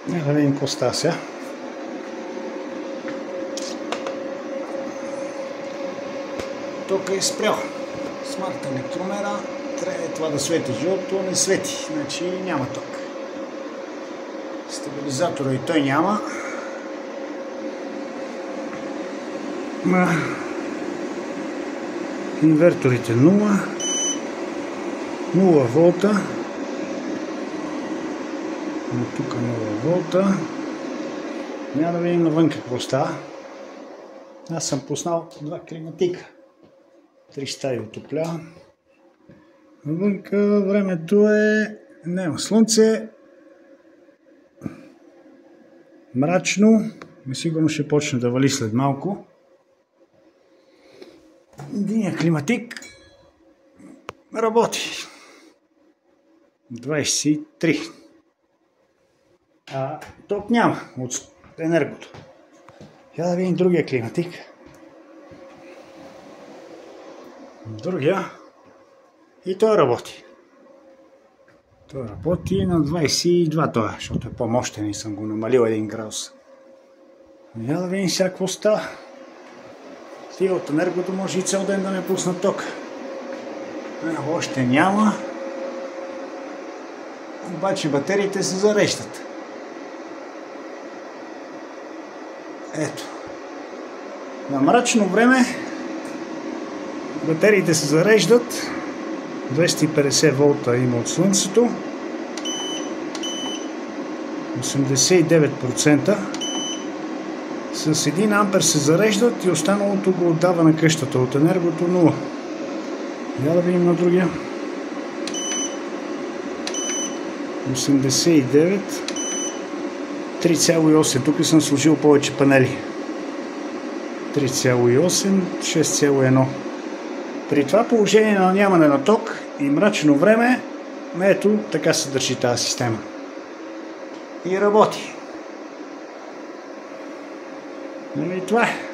Да видим какво става сега. Тук е спрял. Смарт електромера. Трябва това да свети жълто, не свети. Значи няма ток. Стабилизатора и той няма. Инверторите 0 волта. Но тук 0 волта. Няма да видим навън какво става. Аз съм пуснал 2 климатика. 3 стаи отоплявам. Навънка времето е... Няма слънце. Мрачно. Сигурно ще почне да вали след малко. Единия климатик работи. 23. Ток няма от енергото. Я да видим другия климатик. Другия. И той работи. Той работи на 22 това, защото е по-мощен и съм го намалил 1 градус. Я да видим сега какво става. Тия от енергото може и цял ден да ме пуснат ток. Още няма. Обаче батериите се зареждат. Ето. На мрачно време батериите се зареждат. 250 волта има от слънцето. 89%. С 1 ампер се зареждат и останалото го отдава на къщата. От енергото 0. Я да видим на другия. 89. 3,8. Тук съм сложил повече панели. 3,8. 6,1. При това положение на нямане на ток и мрачно време, ето така се държи тази система. И работи. И това е.